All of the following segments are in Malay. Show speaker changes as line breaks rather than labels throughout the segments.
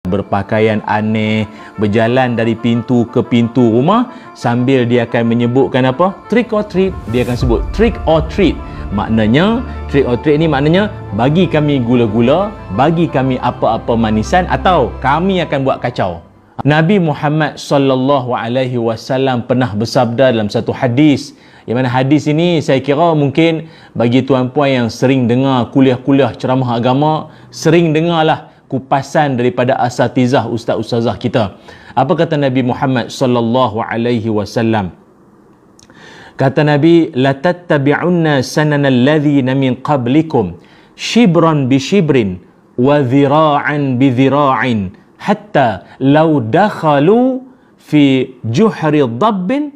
berpakaian aneh, berjalan dari pintu ke pintu rumah sambil dia akan menyebutkan apa? Trick or treat. Dia akan sebut trick or treat. Maknanya trick or treat ni maknanya bagi kami gula-gula, bagi kami apa-apa manisan, atau kami akan buat kacau. Nabi Muhammad sallallahu alaihi wasallam pernah bersabda dalam satu hadis, yang mana hadis ini saya kira mungkin bagi tuan-puan yang sering dengar kuliah-kuliah ceramah agama, sering dengarlah kupasan daripada asatizah ustaz-ustazah kita. Apa kata Nabi Muhammad sallallahu alaihi wasallam? Kata Nabi, la tattabi'unna sanana alladhina min qablikum shibran bi shibrin wa dhira'an bi dhira'in hatta law dakhalu fi juhri dhabbin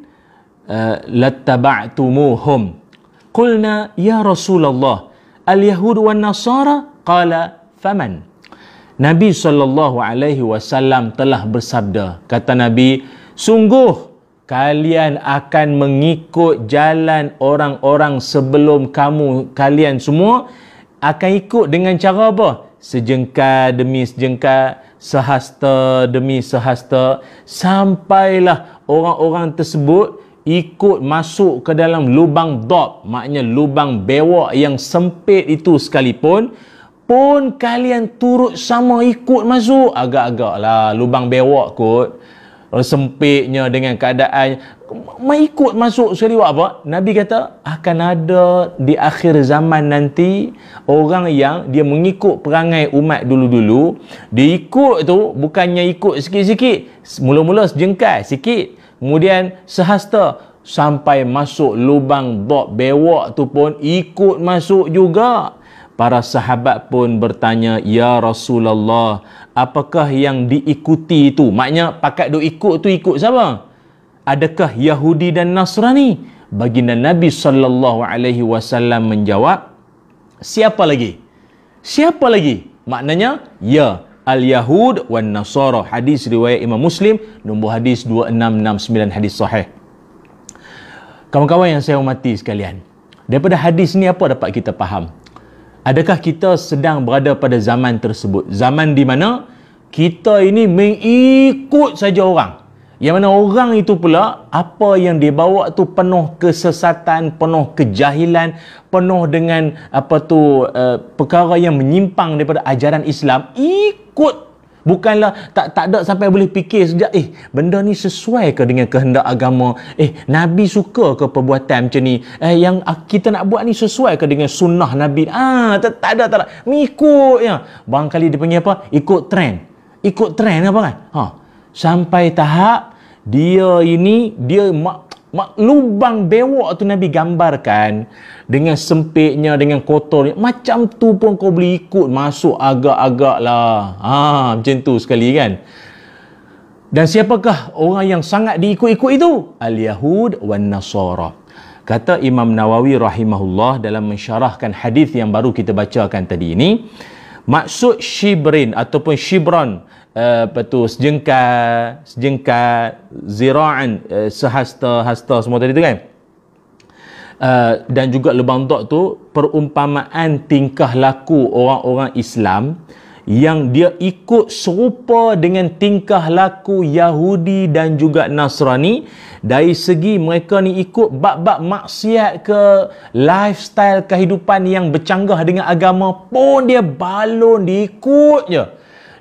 lattaba'tumuhum. Qulna ya Rasulullah al-yahud wan nasara? Qala faman? Nabi SAW telah bersabda, kata Nabi, sungguh kalian akan mengikut jalan orang-orang sebelum kalian semua akan ikut dengan cara apa? Sejengkal demi sejengkal, sehasta demi sehasta, sampailah orang-orang tersebut ikut masuk ke dalam lubang dab, maknanya lubang bewak yang sempit itu sekalipun, pun kalian turut sama ikut masuk. Agak-agak lah lubang bewak kot, sempitnya dengan keadaan ikut masuk sekali buat apa? Nabi kata akan ada di akhir zaman nanti orang yang dia mengikut perangai umat dulu-dulu. Dia ikut tu bukannya ikut sikit-sikit, mula-mula sejengkal sikit, kemudian sehasta, sampai masuk lubang dab bewak tu pun ikut masuk juga. Para sahabat pun bertanya, ya Rasulullah, apakah yang diikuti itu? Maknanya pakat duk ikut tu ikut siapa? Adakah Yahudi dan Nasrani? Baginda Nabi SAW menjawab, siapa lagi? Siapa lagi? Maknanya, ya al-Yahud wan Nasara. Hadis riwayat Imam Muslim, nombor hadis 2669, hadis sahih. Kawan-kawan yang saya hormati sekalian, daripada hadis ni apa dapat kita faham? Adakah kita sedang berada pada zaman tersebut? Zaman di mana kita ini mengikut saja orang. Yang mana orang itu pula, apa yang dia bawa tu penuh kesesatan, penuh kejahilan, penuh dengan perkara yang menyimpang daripada ajaran Islam. Ikut. Bukanlah tak ada sampai boleh fikir sejak benda ni sesuai ke dengan kehendak agama, Nabi suka ke perbuatan macam ni, yang kita nak buat ni sesuai ke dengan sunnah Nabi. Tak ada mengikut ya. Barangkali dia panggil apa? Ikut trend apa kan? Sampai tahap dia lubang bewak tu Nabi gambarkan dengan sempitnya, dengan kotornya. Macam tu pun kau boleh ikut masuk agak-agak lah. Macam tu sekali kan. Dan siapakah orang yang sangat diikut-ikut itu? Al-Yahud wan Nasara. Kata Imam Nawawi rahimahullah dalam mensyarahkan hadis yang baru kita bacakan tadi ini, maksud shibrin ataupun shibran, sejengkal, zira'an, sehasta semua tadi tu kan, dan juga lubang dab tu perumpamaan tingkah laku orang-orang Islam yang dia ikut serupa dengan tingkah laku Yahudi dan juga Nasrani. Dari segi mereka ni ikut bab-bab maksiat ke lifestyle kehidupan yang bercanggah dengan agama pun dia balon, dia ikut je.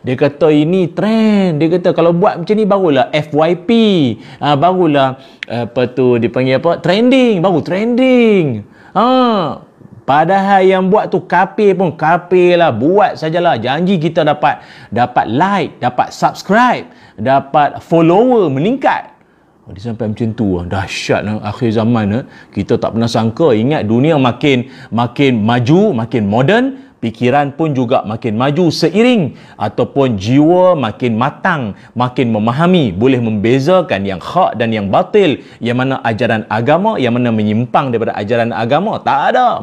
Dia kata ini trend. Dia kata kalau buat macam ni barulah FYP. Barulah dipanggil apa? Trending. Baru trending. Padahal yang buat tu kafir pun kafir lah. Buat sajalah. Janji kita dapat like, dapat subscribe, dapat follower meningkat. Dia sampai macam tu. Dahsyat lah. Akhir zaman kita tak pernah sangka. Ingat dunia makin maju, makin moden. Fikiran pun juga makin maju seiring, ataupun jiwa makin matang, makin memahami, boleh membezakan yang hak dan yang batil, yang mana ajaran agama, yang mana menyimpang daripada ajaran agama. Tak ada.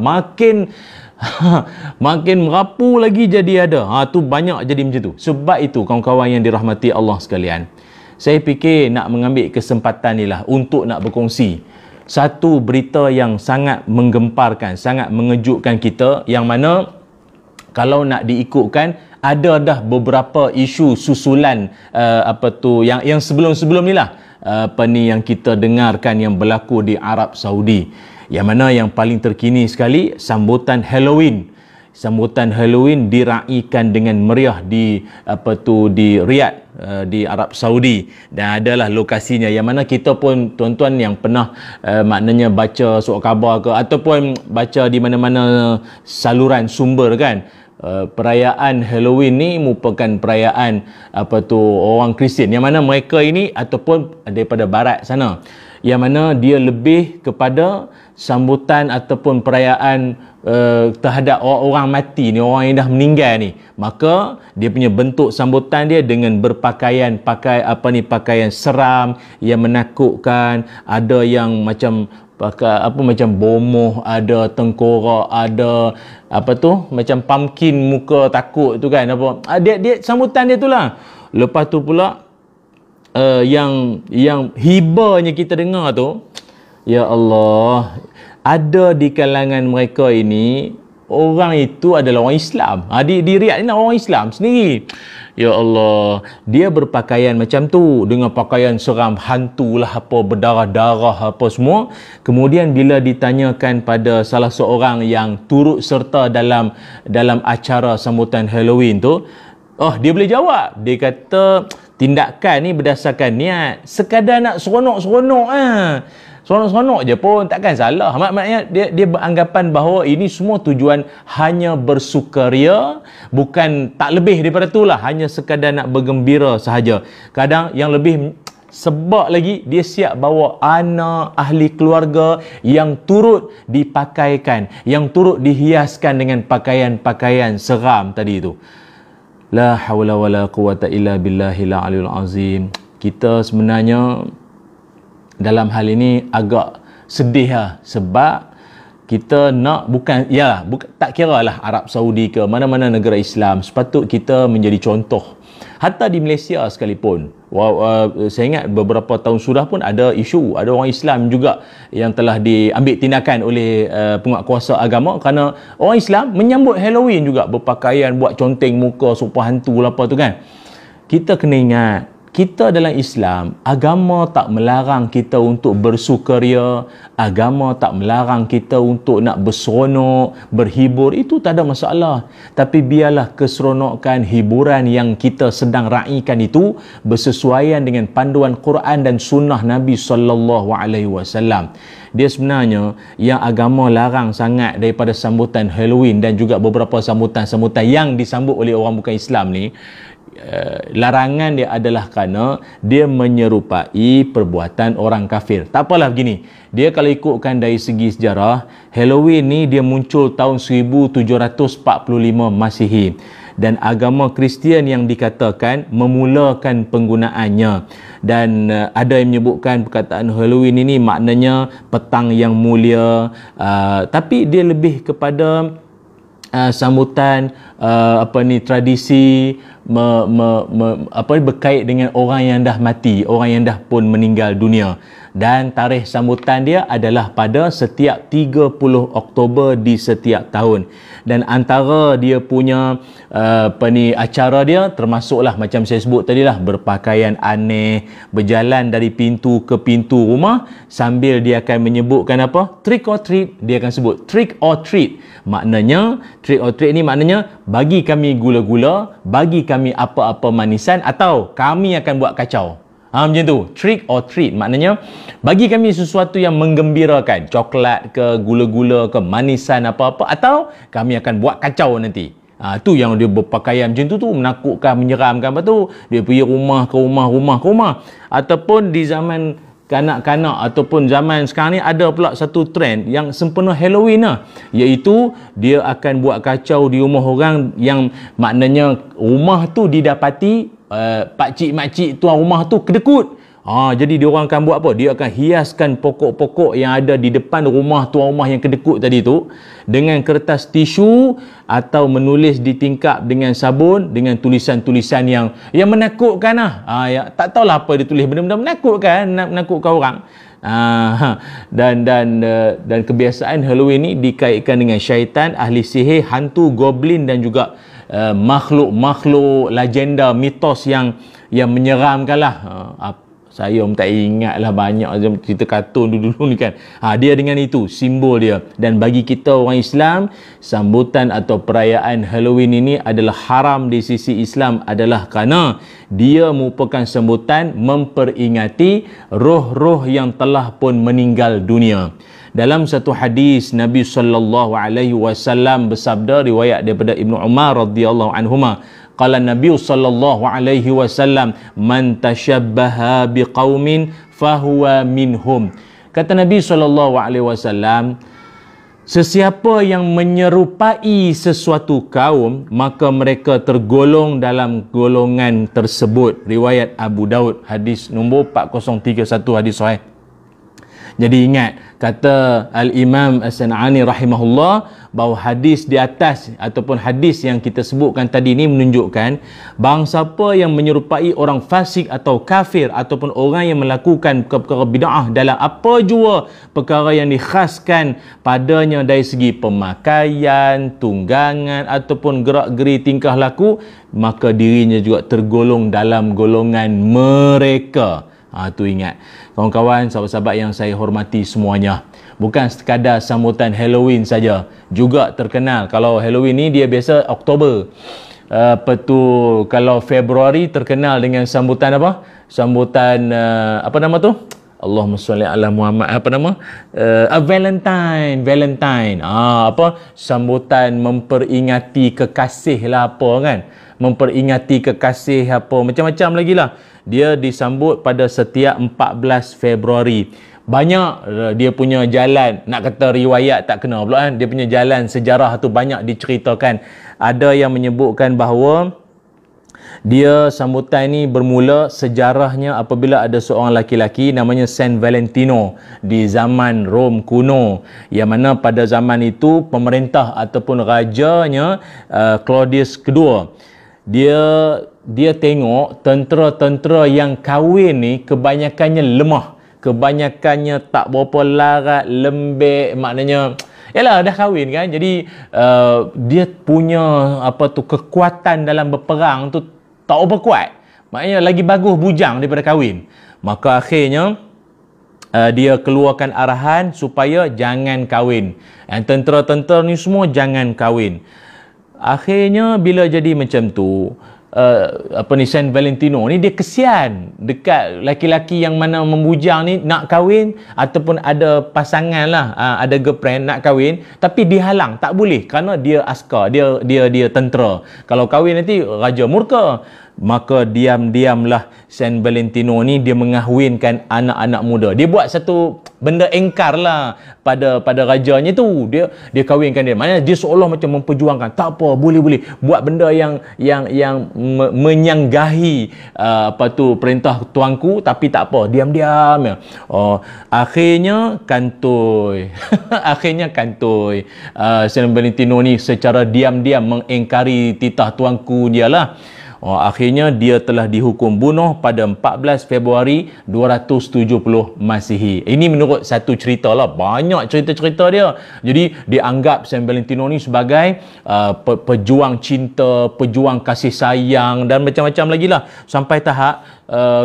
Makin merapu lagi jadi ada. Tu banyak jadi macam tu. Sebab itu kawan-kawan yang dirahmati Allah sekalian, saya fikir nak mengambil kesempatan ni lah untuk nak berkongsi satu berita yang sangat menggemparkan, sangat mengejutkan kita, yang mana kalau nak diikutkan, ada dah beberapa isu susulan yang sebelum-sebelum ni lah, yang kita dengarkan yang berlaku di Arab Saudi. Yang mana yang paling terkini sekali, sambutan Halloween. Sambutan Halloween diraikan dengan meriah di di Riyadh, di Arab Saudi, dan adalah lokasinya yang mana kita pun, tuan-tuan yang pernah maknanya baca surat khabar ke ataupun baca di mana-mana saluran sumber kan, perayaan Halloween ni merupakan perayaan orang Kristian, yang mana mereka ini ataupun daripada barat sana, yang mana dia lebih kepada sambutan ataupun perayaan terhadap orang mati ni, orang yang dah meninggal ni. Maka dia punya bentuk sambutan dia dengan berpakaian pakaian seram yang menakutkan, ada yang macam pakai macam bomoh, ada tengkorak, ada macam pumpkin muka takut tu kan, dia sambutan dia tu lah. Lepas tu pula yang hibanya kita dengar tu, ya Allah, ada di kalangan mereka ini orang itu adalah orang Islam. Di Riyadh ni orang Islam sendiri. Ya Allah, dia berpakaian macam tu, dengan pakaian seram, hantu lah, berdarah-darah apa semua. Kemudian bila ditanyakan pada salah seorang yang turut serta dalam acara sambutan Halloween tu, dia boleh jawab. Dia kata tindakan ni berdasarkan niat, sekadar nak seronok-seronok seronok-seronok je pun takkan salah. Maknanya dia beranggapan bahawa ini semua tujuan hanya bersukaria, bukan tak lebih daripada tu lah, hanya sekadar nak bergembira sahaja. Kadang yang lebih sebab lagi, dia siap bawa anak, ahli keluarga yang turut dipakaikan, yang turut dihiaskan dengan pakaian-pakaian seram tadi tu. La hawla wala quwata illa billahil aliyul azim. Kita sebenarnya dalam hal ini agak sedih lah, sebab kita nak tak kira lah Arab Saudi ke mana-mana negara Islam, sepatut kita menjadi contoh. Hatta di Malaysia sekalipun, saya ingat beberapa tahun sudah pun ada isu, ada orang Islam juga yang telah diambil tindakan oleh penguatkuasa agama kerana orang Islam menyambut Halloween juga, berpakaian, buat conteng muka serupa hantu lah apa tu kan. Kita kena ingat, kita dalam Islam, agama tak melarang kita untuk bersukaria, agama tak melarang kita untuk nak berseronok, berhibur, itu tak ada masalah. Tapi biarlah keseronokan, hiburan yang kita sedang raikan itu bersesuaian dengan panduan Quran dan sunnah Nabi SAW. Dia sebenarnya yang agama larang sangat daripada sambutan Halloween dan juga beberapa sambutan-sambutan yang disambut oleh orang bukan Islam ni, larangan dia adalah kerana dia menyerupai perbuatan orang kafir. Tak apalah begini, dia kalau ikutkan dari segi sejarah, Halloween ni dia muncul tahun 1745 Masihi, dan agama Kristian yang dikatakan memulakan penggunaannya. Dan ada yang menyebutkan perkataan Halloween ini maknanya petang yang mulia, tapi dia lebih kepada sambutan tradisi berkait dengan orang yang dah mati, orang yang dah pun meninggal dunia. Dan tarikh sambutan dia adalah pada setiap 30 Oktober di setiap tahun. Dan antara dia punya acara dia termasuklah macam saya sebut tadi lah, berpakaian aneh, berjalan dari pintu ke pintu rumah sambil dia akan menyebutkan trick or treat. Dia akan sebut trick or treat. Maknanya trick or treat ni maknanya bagi kami gula-gula, bagi kami apa-apa manisan, atau kami akan buat kacau. Macam tu, trick or treat maknanya bagi kami sesuatu yang menggembirakan, coklat ke, gula-gula ke, manisan apa-apa, atau kami akan buat kacau nanti. Tu yang dia berpakaian macam tu menakutkan, menyeramkan. Lepas tu dia pergi rumah ke rumah. Ataupun di zaman kanak-kanak ataupun zaman sekarang ni ada pula satu trend yang sempena Halloween lah, iaitu dia akan buat kacau di rumah orang yang maknanya rumah tu didapati pakcik-makcik tuan rumah tu kedekut. Jadi dia orang akan buat apa? Dia akan hiaskan pokok-pokok yang ada di depan rumah tuan rumah yang kedekut tadi tu dengan kertas tisu, atau menulis di tingkap dengan sabun dengan tulisan-tulisan yang menakutkan lah. Tak tahulah apa dia tulis, benda-benda menakutkan, nak menakutkan orang. Dan kebiasaan Halloween ni dikaitkan dengan syaitan, ahli sihir, hantu, goblin dan juga makhluk-makhluk legenda, mitos yang menyeramkan lah. Saya tak ingat lah, banyak cerita kartun dulu ni kan. Dia dengan itu, simbol dia. Dan bagi kita orang Islam, sambutan atau perayaan Halloween ini adalah haram di sisi Islam, adalah kerana dia merupakan sambutan memperingati roh-roh yang telah pun meninggal dunia. Dalam satu hadis, Nabi SAW bersabda, riwayat daripada Ibnu Umar radhiyallahu anhuma, qala Nabi SAW, man tashabbaha biqaumin fahuwa minhum. Kata Nabi SAW, sesiapa yang menyerupai sesuatu kaum, maka mereka tergolong dalam golongan tersebut. Riwayat Abu Daud, hadis nombor 4031, hadis sahih. Jadi ingat, kata Al-Imam As-San'ani rahimahullah, bahawa hadis di atas ataupun hadis yang kita sebutkan tadi ni menunjukkan barang siapa yang menyerupai orang fasik atau kafir ataupun orang yang melakukan perkara bid'ah dalam apa jua perkara yang dikhaskan padanya dari segi pemakaian, tunggangan ataupun gerak-geri tingkah laku, maka dirinya juga tergolong dalam golongan mereka. Tu ingat. Kawan-kawan, sahabat-sahabat yang saya hormati semuanya, bukan sekadar sambutan Halloween saja, juga terkenal. Kalau Halloween ni dia biasa Oktober. Kalau Februari terkenal dengan sambutan apa? Sambutan apa nama tu? Allahumma sholli ala Muhammad. Apa nama? Valentine. Sambutan memperingati kekasih lah apa kan? Memperingati kekasih apa, macam-macam lagi lah. Dia disambut pada setiap 14 Februari. Banyak dia punya jalan, nak kata riwayat tak kena pula kan. Dia punya jalan sejarah tu banyak diceritakan. Ada yang menyebutkan bahawa dia sambutan ni bermula sejarahnya apabila ada seorang laki-laki namanya Saint Valentino di zaman Rom kuno, yang mana pada zaman itu pemerintah ataupun rajanya Claudius II, dia tengok tentera-tentera yang kahwin ni kebanyakannya lemah, kebanyakannya tak berapa larat, lembek, maknanya yalah dah kahwin kan. Jadi dia punya kekuatan dalam berperang tu tak berapa kuat, maknanya lagi bagus bujang daripada kahwin. Maka akhirnya dia keluarkan arahan supaya jangan kahwin. Tentera-tentera ni semua jangan kahwin. Akhirnya bila jadi macam tu, Saint Valentino ni dia kesian dekat laki-laki yang mana membujang ni nak kahwin ataupun ada pasangan lah, ada girlfriend nak kahwin, tapi dihalang, tak boleh kerana dia askar, dia tentera. Kalau kahwin nanti raja murka. Maka diam-diamlah Saint Valentino ni dia mengahwinkan anak-anak muda. Dia buat satu benda engkar lah pada rajanya tu. Dia kahwinkan dia. Maknanya dia seolah macam memperjuangkan, tak apa, boleh buat benda yang menyanggahi perintah tuanku, tapi tak apa, diam-diam ya. Akhirnya kantoi. Saint Valentino ni secara diam-diam mengingkari titah tuanku dia lah. Akhirnya dia telah dihukum bunuh pada 14 Februari 270 Masihi. Ini menurut satu cerita lah. Banyak cerita-cerita dia. Jadi dianggap Saint Valentino ni sebagai pejuang cinta, pejuang kasih sayang dan macam-macam lagi lah. Sampai tahap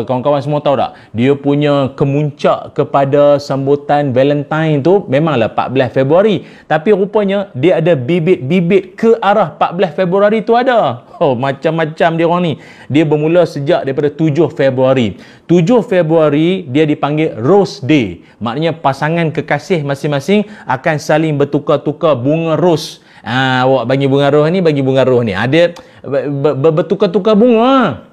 kawan-kawan semua tahu tak, dia punya kemuncak kepada sambutan Valentine tu memanglah 14 Februari, tapi rupanya dia ada bibit-bibit ke arah 14 Februari tu ada. Macam-macam dia orang ni. Dia bermula sejak daripada 7 Februari. 7 Februari dia dipanggil Rose Day. Maknanya pasangan kekasih masing-masing akan saling bertukar-tukar bunga ros. Awak bagi bunga ros ni, bagi bunga ros ni. Dia bertukar-tukar bunga.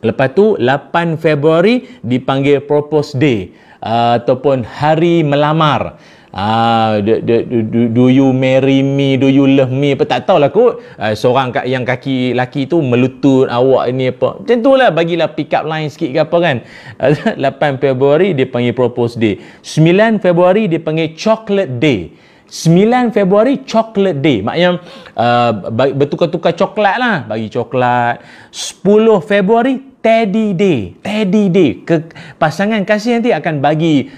Lepas tu 8 Februari dipanggil Propose Day ataupun hari melamar. Do you marry me, do you love me, apa tak tahulah kot. Seorang yang kaki laki tu melutut, awak ni apa, macam tu lah, bagilah pick up line sikit ke apa kan. 8 Februari dia panggil Propose Day. 9 Februari dia panggil Chocolate Day. 9 Februari Chocolate Day, maknanya bertukar-tukar coklat lah, bagi coklat. 10 Februari Teddy Day. Teddy Day. Pasangan kasih nanti akan bagi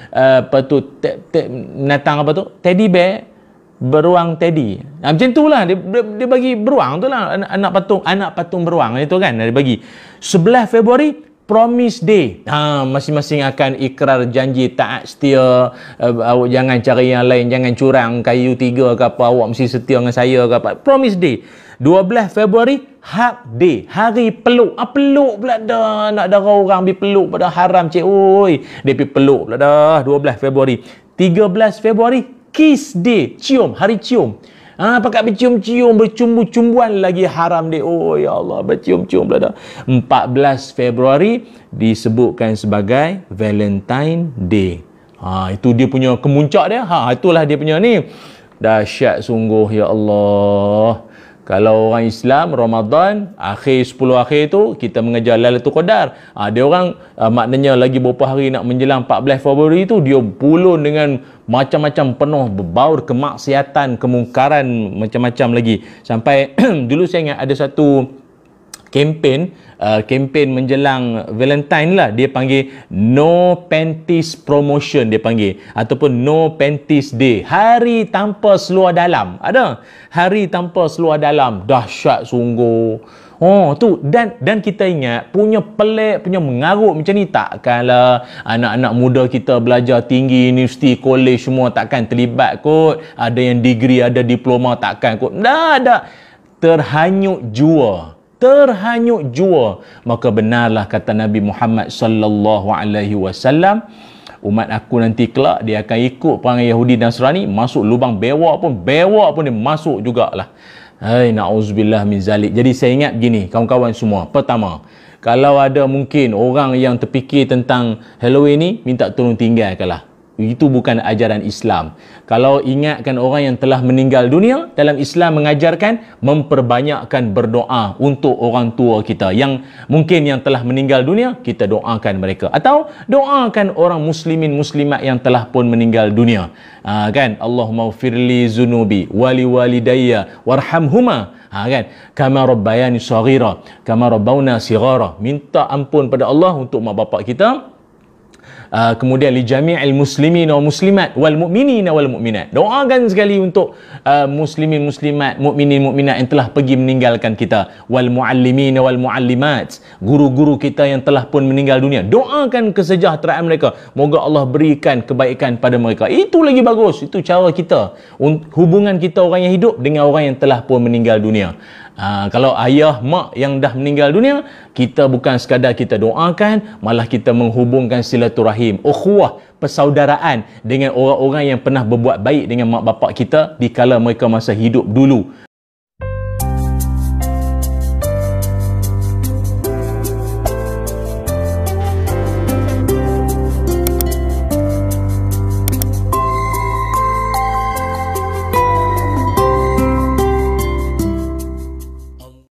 binatang apa tu? Teddy bear, beruang teddy. Macam tu lah. Dia bagi beruang tu lah. Anak patung beruang itu kan. Dia bagi. 11 Februari, Promise Day. Masing-masing akan ikrar janji taat setia. Awak jangan cari yang lain, jangan curang kayu 3 ke apa, awak mesti setia dengan saya ke apa. Promise Day. 12 Februari, Hug Day. Hari peluk. Peluk pula dah. Nak darah orang pergi peluk pada haram cik. Oi, dia pergi peluk pula dah. 12 Februari. 13 Februari, Kiss Day. Cium, hari cium. Pakai bercium-cium, bercumbu-cumbuan lagi haram dia. Oh ya Allah, bercium-cium pula dah. 14 Februari disebutkan sebagai Valentine Day. Itu dia punya kemuncak dia. Itulah dia punya ni. Dahsyat sungguh ya Allah. Kalau orang Islam, Ramadan, akhir 10 akhir tu, kita mengejar Lailatul Qadar. Dia orang, maknanya lagi beberapa hari nak menjelang 14 Februari tu, dia pulun dengan macam-macam penuh berbaur kemaksiatan, kemungkaran, macam-macam lagi. Sampai, dulu saya ingat ada satu kempen menjelang Valentine lah, dia panggil No Panties Promotion, dia panggil, ataupun No Panties Day, hari tanpa seluar dalam. Ada hari tanpa seluar dalam. Dahsyat sungguh. Tu dan kita ingat punya pelik, punya mengarut macam ni, takkanlah anak-anak muda kita belajar tinggi, universiti, college semua takkan terlibat kot. Ada yang degree, ada diploma, takkan kot. Dah terhanyut jua. Maka benarlah kata Nabi Muhammad sallallahu alaihi wasallam, umat aku nanti kelak dia akan ikut perangai Yahudi dan Nasrani, masuk lubang bewak pun dia masuk jugalah. Na'udzubillah min zalik. Jadi saya ingat begini kawan-kawan semua. Pertama, kalau ada mungkin orang yang terfikir tentang Halloween ni, minta tolong tinggalkanlah. Itu bukan ajaran Islam. Kalau ingatkan orang yang telah meninggal dunia, dalam Islam mengajarkan memperbanyakkan berdoa untuk orang tua kita yang mungkin yang telah meninggal dunia, kita doakan mereka, atau doakan orang muslimin muslimat yang telah pun meninggal dunia. Kan, Allahumma ufirli zunubi wali walidayya warhamhuma, kan, kama rabbayani saghira kama rabbauna sighara. Minta ampun pada Allah untuk mak bapak kita. Kemudian li jami'il muslimin wa muslimat wal mu'minin wal mu'minat. Doakan sekali untuk muslimin muslimat, mukminin mukminat yang telah pergi meninggalkan kita, wal muallimin wal muallimat, guru-guru kita yang telah pun meninggal dunia. Doakan kesejahteraan mereka. Moga Allah berikan kebaikan pada mereka. Itu lagi bagus. Itu cara kita, hubungan kita orang yang hidup dengan orang yang telah pun meninggal dunia. Kalau ayah, mak yang dah meninggal dunia, kita bukan sekadar kita doakan, malah kita menghubungkan silaturahim, ukhuwah, persaudaraan dengan orang-orang yang pernah berbuat baik dengan mak bapak kita di kala mereka masa hidup dulu.